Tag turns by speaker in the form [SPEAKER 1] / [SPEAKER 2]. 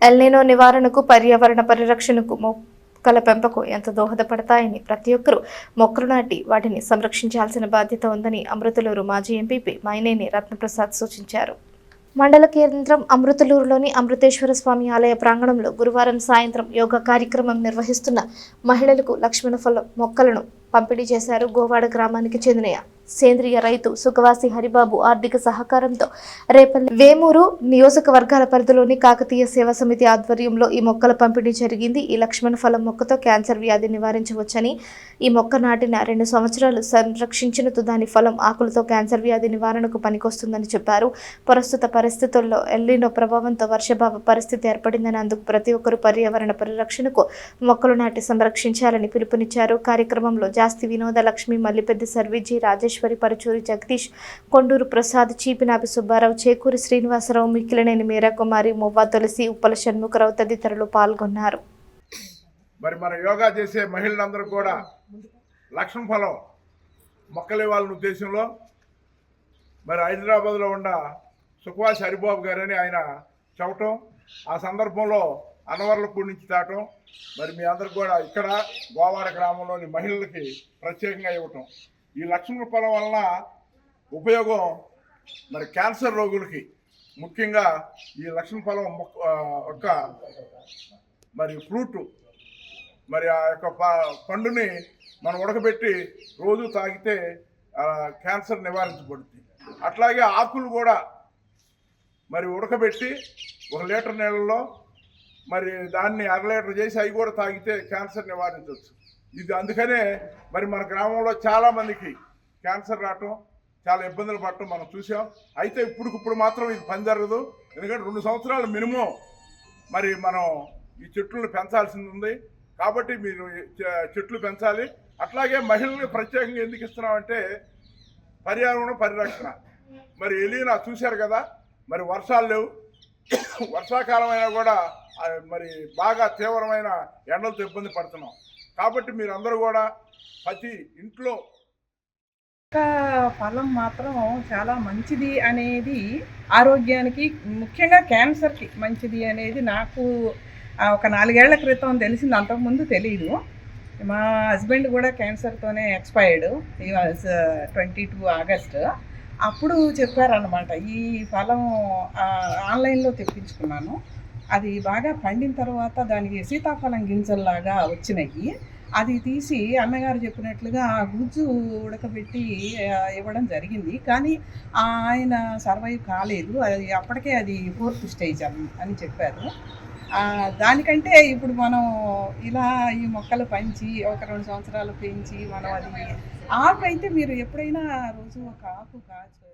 [SPEAKER 1] El Niño నివారణకు, పర్యావరణ పరిరక్షణకు మొక్కల పెంపకం ఎంత దోహదపడతాయని ప్రతి ఒక్కరూ మొక్కలు నాటి వాటిని సంరక్షించాల్సిన బాధ్యత ఉందని అమృతలూరు మాజీ ఎంపీపీ మైనేని రత్నప్రసాద్ సూచించారు. మండల కేంద్రం అమృతలూరులోని అమృతేశ్వర స్వామి ఆలయ ప్రాంగణంలో గురువారం సాయంత్రం యోగా కార్యక్రమం నిర్వహిస్తున్న మహిళలకు లక్ష్మణ ఫలం మొక్కలను పంపిణీ చేశారు. గోవాడ గ్రామానికి చెందిన సేంద్రియ రైతు సుఖవాసి హరిబాబు ఆర్థిక సహకారంతో రేపల్లి వేమూరు నియోజకవర్గాల పరిధిలోని కాకతీయ సేవా సమితి ఆధ్వర్యంలో ఈ మొక్కల పంపిణీ జరిగింది. ఈ లక్ష్మణ ఫలం మొక్కతో క్యాన్సర్ వ్యాధి నివారించవచ్చని, ఈ మొక్క నాటిన 2 సంవత్సరాలు సంరక్షించిన దాని ఫలం ఆకులతో క్యాన్సర్ వ్యాధి నివారణకు పనికొస్తుందని చెప్పారు. ప్రస్తుత పరిస్థితుల్లో ఎల్నినో ప్రభావంతో వర్షాభావ పరిస్థితి ఏర్పడిందని, అందుకు ప్రతి ఒక్కరూ పర్యావరణ పరిరక్షణకు మొక్కలు నాటి సంరక్షించాలని పిలుపునిచ్చారు. కార్యక్రమంలో జాస్తి వినోద లక్ష్మి, మల్లిపెద్ది సర్వీజీ, రాజేశ్వరి, పరుచూరి జగదీష్, కొండూరు ప్రసాద్, చీపినాపి సుబ్బారావు, చేకూరి శ్రీనివాసరావు, మిక్కిలినేని మీరాకుమారి, మువ్వా తులసి, ఉప్పల షణ్ముఖరావు తదితరులు పాల్గొన్నారు.
[SPEAKER 2] మరి మన యోగా చేసే మహిళలందరూ కూడా లక్ష్మణ ఫలం మొక్కలు ఇవ్వాలనే ఉద్దేశంలో మరి హైదరాబాద్లో ఉన్న సుఖవాసి హరిబాబు గారని ఆయన చెప్పటం, ఆ సందర్భంలో అన్నవరలపూడి నుంచి తాటం, మరి మీ అందరికి కూడా ఇక్కడ గోవాడ గ్రామంలోని మహిళలకి ప్రత్యేకంగా ఇవ్వటం. ఈ లక్ష్మణ ఫలం వలన ఉపయోగం మరి క్యాన్సర్ రోగులకి ముఖ్యంగా ఈ లక్ష్మణ ఫలం యొక్క మరి ఫ్రూట్, మరి ఆ యొక్క పండుని మనం ఉడకబెట్టి రోజు తాగితే క్యాన్సర్ నివారించబడుతుంది. అట్లాగే ఆకులు కూడా మరి ఉడకబెట్టి 1 లీటర్ నీళ్ళలో మరి దాన్ని 1/2 లీటర్ చేసి అవి కూడా తాగితే క్యాన్సర్ నివారించవచ్చు. ఇది అందుకనే మరి మన గ్రామంలో చాలామందికి క్యాన్సర్ రావటం, చాలా ఇబ్బందులు పడటం మనం చూసాం. అయితే ఇప్పుడు మాత్రం ఇది పని జరగదు. ఎందుకంటే 2 సంవత్సరాలు మినిమం మరి మనం ఈ చెట్లను పెంచాల్సింది ఉంది. కాబట్టి మీరు చెట్లు పెంచాలి. అట్లాగే మహిళలకు ప్రత్యేకంగా ఎందుకు ఇస్తున్నామంటే పర్యావరణ పరిరక్షణ. మరి ఎలీనా చూశారు కదా, మరి వర్షాలు లేవు, వర్షాకాలం అయినా కూడా మరి బాగా తీవ్రమైన ఎండలతో ఇబ్బంది పడుతున్నాం. కాబట్టి మీరు అందరూ కూడా ప్రతి ఇంట్లో
[SPEAKER 3] ఫలం మాత్రం చాలా మంచిది అనేది, ఆరోగ్యానికి ముఖ్యంగా క్యాన్సర్కి మంచిది అనేది నాకు ఒక 4 ఏళ్ల క్రితం తెలిసింది. అంతకుముందు తెలియదు. మా హస్బెండ్ కూడా క్యాన్సర్తోనే ఎక్స్పైర్డ్. ఈ వాజ్ 22 ఆగస్ట్. అప్పుడు చెప్పారన్నమాట. ఈ ఫలం ఆన్లైన్లో తెప్పించుకున్నాను. అది బాగా పండిన తర్వాత దానికి సీతాఫలం గింజల్లాగా వచ్చినాయి. అది తీసి అన్నగారు చెప్పినట్లుగా గుజ్జు ఉడకబెట్టి ఇవ్వడం జరిగింది. కానీ ఆయన సర్వైవ్ కాలేదు. అది అప్పటికే అది 4th స్టేజ్ అని చెప్పారు. దానికంటే ఇప్పుడు మనం ఇలా ఈ మొక్కలు పెంచి ఒక 2 సంవత్సరాలు పెంచి మనం అది ఆకు అయితే మీరు ఎప్పుడైనా రోజు ఒక ఆకు కాచు